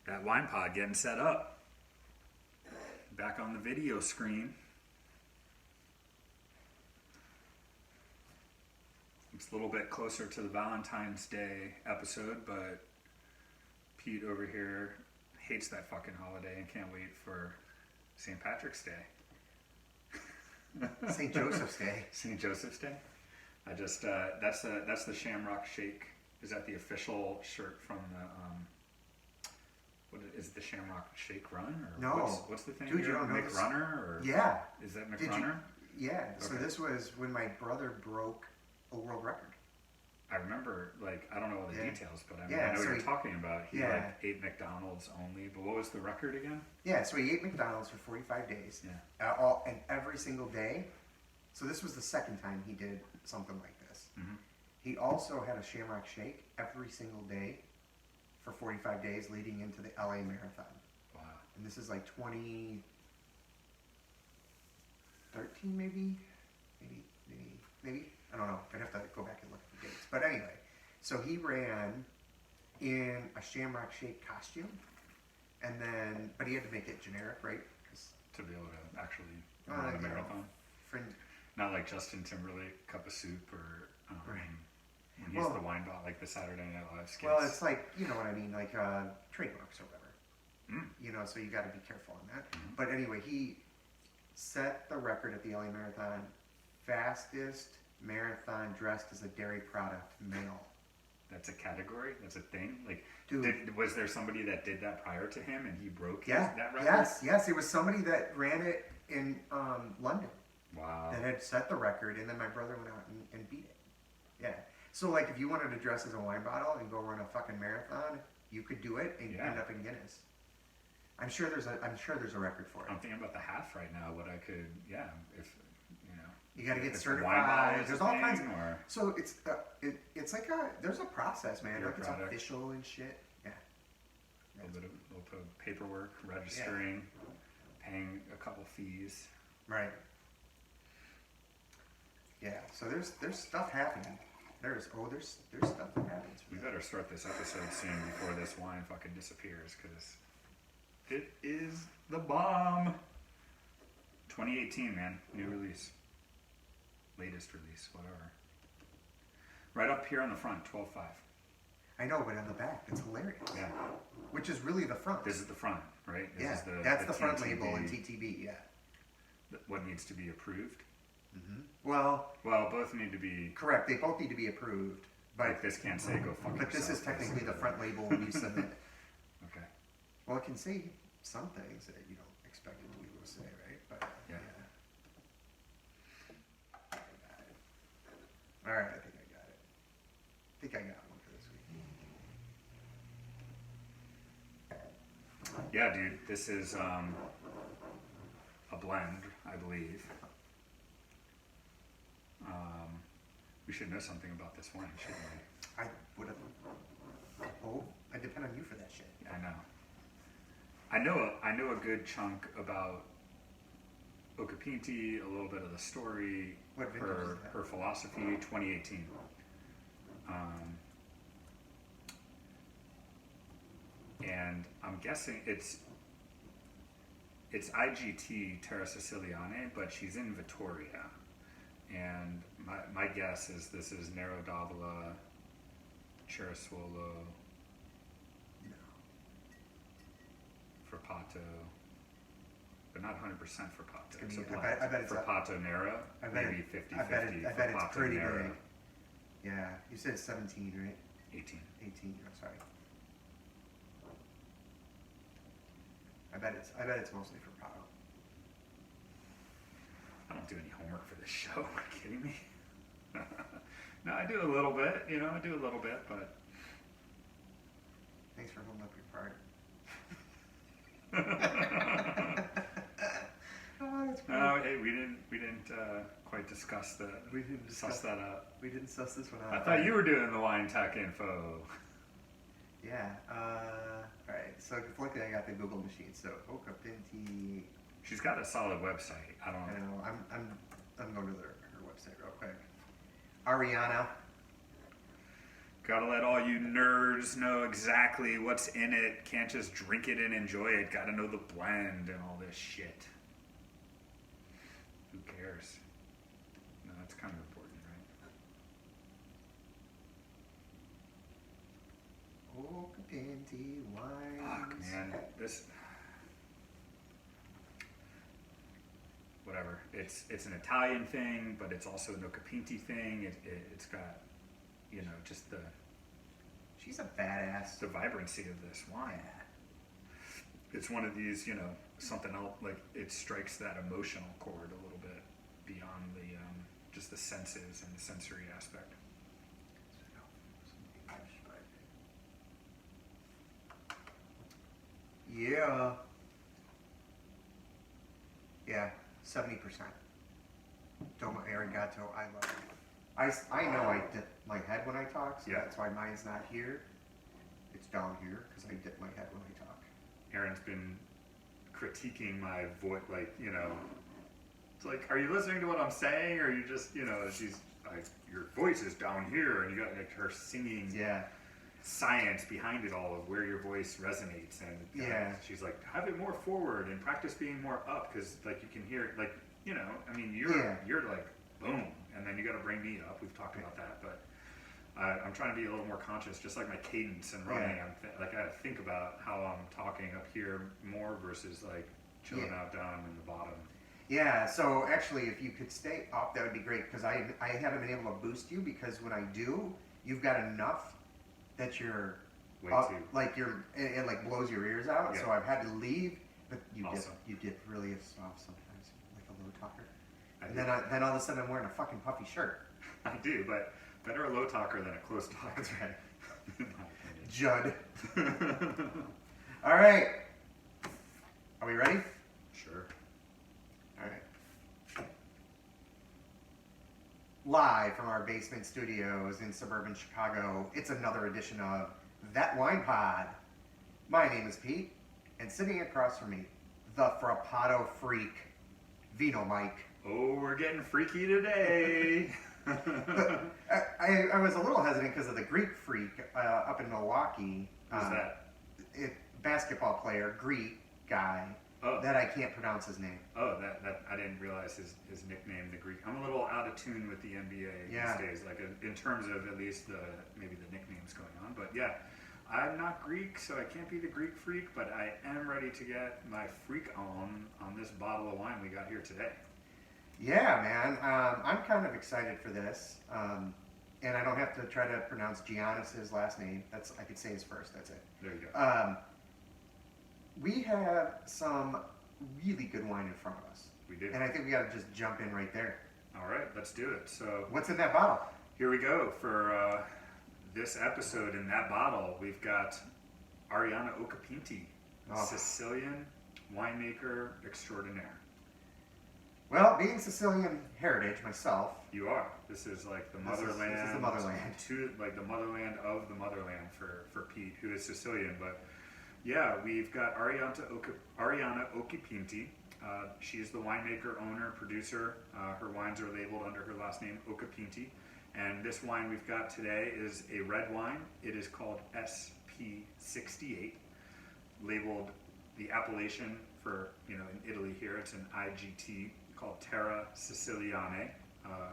That wine pod getting set up. Back on the video screen. It's a little bit closer to the Valentine's Day episode, but Pete over here hates that fucking holiday and can't wait for St. Patrick's Day. St. Joseph's Day. St. Joseph's Day? I just, that's the Shamrock Shake. Is that the official shirt from the, what is it, the Shamrock Shake Run? Or No. What's the thing? Dude, you don't know this. McRunner? Or Yeah. Is that McRunner? Yeah. So Okay. this was when my brother broke a world record. I remember, like, I don't know all the Yeah. details, but I mean, Yeah, I know so what you're he- talking about. He Yeah. like ate McDonald's only, but what was the record again? Yeah, so he ate McDonald's for 45 days. Yeah. And every single day. So this was the second time he did something like this. Mm-hmm. He also had a Shamrock Shake every single day for 45 days leading into the LA Marathon. Wow. And this is like 2013 maybe? Maybe? I don't know. I'd have to go back and look at the dates. But anyway, so he ran in a Shamrock Shake costume. And then, but he had to make it generic, right? To be able to actually run a marathon. Not like Justin Timberlake cup of soup or Right. when he's the wine bottle, like the Saturday Night Live skits. Well, it's like, you know what I mean, like trademarks or whatever. Mm. You know, so you got to be careful on that. Mm-hmm. But anyway, he set the record at the LA Marathon, fastest marathon dressed as a dairy product male. That's a category? That's a thing? Like, Dude. was there somebody that did that prior to him and he broke Yeah. that record? Yes. It was somebody that ran it in London Wow. that had set the record, and then my brother went out and beat it. Yeah. So, like, if you wanted to dress as a wine bottle and go run a fucking marathon, you could do it and end up in Guinness. I'm sure there's a record for it. I'm thinking about the half right now. What I could, if you got to get if certified. wine bottle is There's a all thing, kinds of. or So it's like there's a process, man. Your Like it's product. official and shit. Yeah. a little bit of paperwork, registering, paying a couple fees. Right. Yeah. So there's stuff happening. There's stuff that happens. We better start this episode soon before this wine fucking disappears, because it is the bomb. 2018, man. New release. Latest release, whatever. Right up here on the front, 12.5. I know, but on the back, it's hilarious. Yeah. Which is really the front. This is the front, right? This is that's the front TTB, label in TTB. Yeah. What needs to be approved? Mm-hmm. Well, both need to be. correct. They both need to be approved. But Like this can't say go fuck yourself. But this is technically the front label when you submit it. Okay. Well, it can say some things that you don't expect it to be able to say, right? But Yeah. I got it. All right, I think I got it. I think I got one for this week. Yeah, dude. This is a blend, I believe. We should know something about this wine, shouldn't we? I would have. Oh, I depend on you for that shit. Yeah, I know a good chunk about Occhipinti, a little bit of the story, What vintage is that? her philosophy, 2018. And I'm guessing it's IGT Terra Siciliane, but she's in Vittoria. And my guess is this is Nero d'Avola, Cerasuolo, Frappato, but not 100% Frappato. It's a blend. I bet it's Frappato Nero, maybe 50-50. I bet it's Frappato pretty Nero, big. Yeah, you said 17, right? 18. 18. I'm sorry. I bet it's mostly for Prado. I don't do any homework for this show. Are you kidding me? No, I do a little bit. I do a little bit, but Thanks for holding up your part. Oh, that's great. no. Hey, we didn't quite discuss that. We didn't suss that out. We didn't suss this one out. I thought you were doing the wine tech info. Yeah. All right. So luckily I got the Google machine. So Occhipinti. She's got a solid website. I don't I know. know. I'm going to her website real quick. Ariana. Gotta let all you nerds know exactly what's in it. Can't just drink it and enjoy it. Gotta know the blend and all this shit. Who cares? No, that's kind of important, right? Occhipinti wines. Fuck, man. This... Whatever. It's an Italian thing, but it's also an Occhipinti thing. It's got, you know, just the She's a badass. the vibrancy of this wine. It's one of these, you know, something else, like it strikes that emotional chord a little bit beyond the just the senses and the sensory aspect. Yeah. Yeah, 70%. Domo Arigato, I love it. I know I dip my head when I talk, so Yeah. that's why mine's not here. It's down here, because I dip my head when I talk. Erin's been critiquing my voice, like, you know, it's like, are you listening to what I'm saying, or are you just, you know, she's like, your voice is down here, and you got like her singing Yeah. science behind it all of where your voice resonates, and Yeah. she's like, have it more forward and practice being more up, because like you can hear it, like, you know, I mean, you're like boom, and then you got to bring me up. We've talked about that, but I'm trying to be a little more conscious, just like my cadence and running. Yeah. Like I think about how I'm talking up here more versus like chilling out down in the bottom. Yeah, so actually, if you could stay up, that would be great, because I haven't been able to boost you, because when I do, you've got enough that you're Way up, too. like it like blows your ears out. Yeah. So I've had to leave, but Awesome. you dip really soft sometimes, like a low talker. I And do. then all of a sudden I'm wearing a fucking puffy shirt. I do, but better a low talker than a close talker. That's right. In my opinion. Judd. All right. Are we ready? Sure. All right. Live from our basement studios in suburban Chicago, it's another edition of That Wine Pod. My name is Pete, and sitting across from me, the Frappato freak, VinoMike. Oh, we're getting freaky today. I was a little hesitant because of the Greek freak up in Milwaukee. Who's that? Basketball player, Greek guy, Oh. that I can't pronounce his name. Oh, that I didn't realize his nickname, the Greek. I'm a little out of tune with the NBA Yeah. these days, like in terms of at least maybe the nicknames going on. But yeah, I'm not Greek, so I can't be the Greek freak. But I am ready to get my freak on this bottle of wine we got here today. Yeah, man. I'm kind of excited for this. And I don't have to try to pronounce Giannis's last name. I could say his first. That's it. There you go. We have some really good wine in front of us. We do. And I think we got to just jump in right there. All right, let's do it. So What's in that bottle? here we go for this episode. In that bottle, we've got Ariana Occhipinti, Oh. Sicilian winemaker extraordinaire. Well, being Sicilian heritage myself, You are. This is like the This is- motherland. this is the motherland. Like the motherland of the motherland for Pete, who is Sicilian. But yeah, we've got Ariana Occhipinti. She's the winemaker, owner, producer. Her wines are labeled under her last name, Occhipinti. And this wine we've got today is a red wine. It is called SP68, labeled the appellation for, in Italy here, it's an IGT called Terra Siciliane.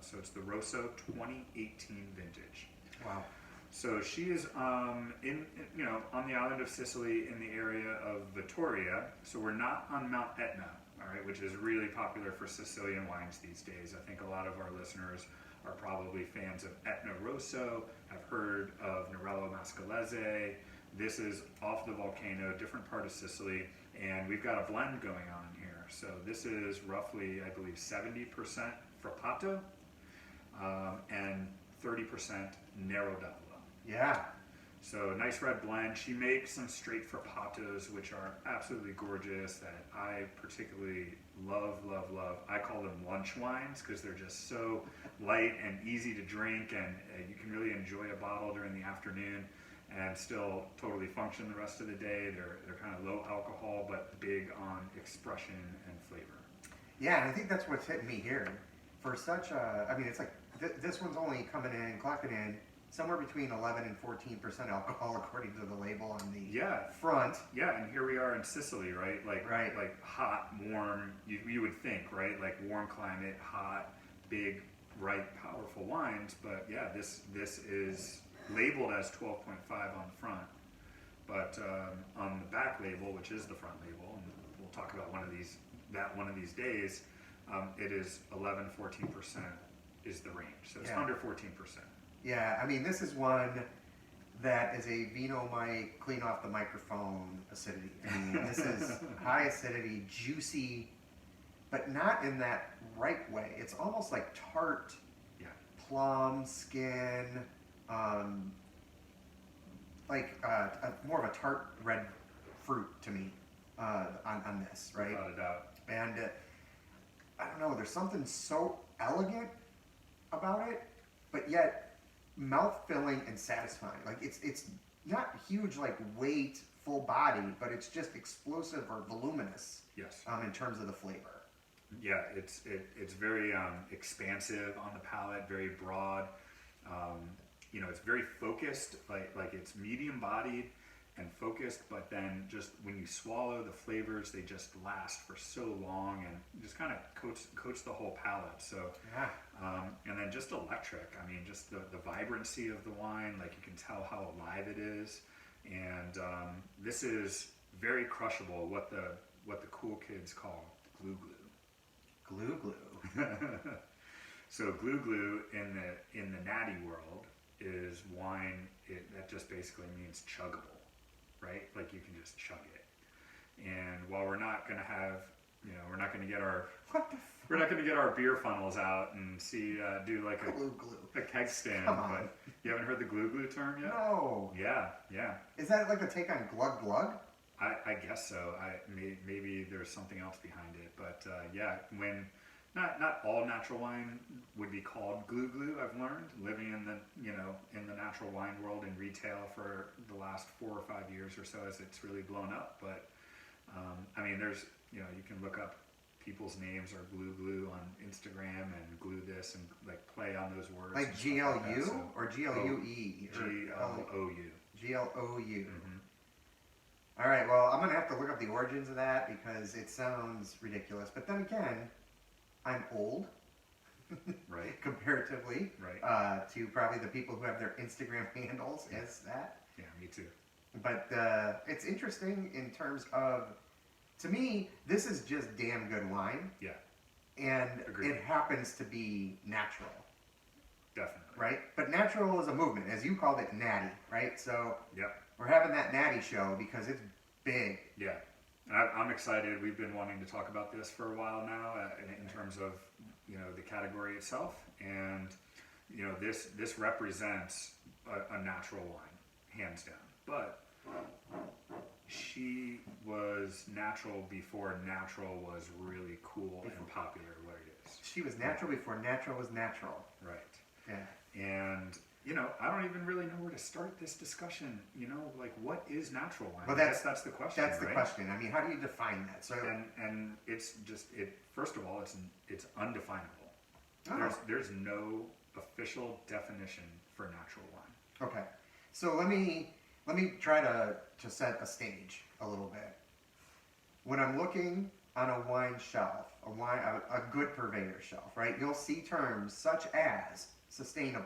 So it's the Rosso 2018 vintage. wow. So she is on the island of Sicily in the area of Vittoria. So we're not on Mount Etna, all right, which is really popular for Sicilian wines these days. I think a lot of our listeners are probably fans of Etna Rosso, have heard of Nerello Mascalese. This is off the volcano, different part of Sicily, and we've got a blend going on here. So this is roughly, I believe, 70% Frappato and 30% Nero d'Avola. Yeah. So nice red blend. She makes some straight Frappatos, which are absolutely gorgeous, that I particularly love. I call them lunch wines because they're just so light and easy to drink, and you can really enjoy a bottle during the afternoon and still totally function the rest of the day. They're kind of low alcohol, but big on expression and flavor. Yeah, and I think that's what's hitting me here. For such a, I mean, it's like, this one's only coming in, clocking in somewhere between 11 and 14% alcohol according to the label on the Yeah. front. Yeah, and here we are in Sicily, right? Right. Like hot, warm. You would think, right? Like warm climate, hot, big, ripe, powerful wines. But yeah, this is labeled as 12.5 on the front, but on the back label, which is the front label, and we'll talk about one of these days, it is 11-14% is the range. So it's under 14%. Yeah, I mean, this is one that is a VinoMike clean off the microphone acidity. I mean, this is high acidity, juicy, but not in that ripe way. It's almost like tart, plum skin, more of a tart red fruit to me on this, right? Without a doubt. And I don't know, there's something so elegant about it, but yet mouth-filling and satisfying. Like it's not huge, like weight, full body, but it's just explosive or voluminous. Yes. In terms of the flavor. Yeah, it's very expansive on the palate, very broad. It's very focused, like it's medium bodied and focused, but then just when you swallow the flavors, they just last for so long and just kind of coats the whole palate. So, and then just electric. I mean, just the vibrancy of the wine, like you can tell how alive it is. And this is very crushable, what the cool kids call glue glue. Glue glue. So glue glue in the Natty world is wine that just basically means chuggable, right? Like you can just chug it. And while we're not going to have, we're not going to get our we're not going to get our beer funnels out and do like glue glue. A keg stand. Come on. But you haven't heard the glue glue term yet? No. Yeah. Is that like a take on glug glug? I guess so. Maybe there's something else behind it, but when not all natural wine would be called glue glue. I've learned living in the natural wine world in retail for the last 4 or 5 years or so as it's really blown up. But I mean, there's you can look up people's names or glue glue on Instagram and glue this and like play on those words. Like GLU or GLUE? GLOU. GLOU. All right, well, I'm going to have to look up the origins of that because it sounds ridiculous. But then again, I'm old, right? Comparatively, right? To probably the people who have their Instagram handles as that. Yeah, me too. But it's interesting in terms of, to me, this is just damn good wine. Yeah. And Agreed. It happens to be natural. Definitely. Right? But natural is a movement, as you called it, Natty, right? So yep. We're having that Natty show because it's big. Yeah. I'm excited. We've been wanting to talk about this for a while now in terms of, the category itself. And, this represents a natural wine, hands down. But she was natural before natural was really cool and popular what it is. She was natural before natural was natural. Right. Yeah. And, I don't even really know where to start this discussion. Like what is natural wine? Well, that's the question. That's the right? question. I mean, how do you define that? So and it's just first of all, it's undefinable. Oh. There's no official definition for natural wine. Okay. So let me try to set a stage a little bit. When I'm looking on a wine shelf, a good purveyor shelf, right? You'll see terms such as sustainable,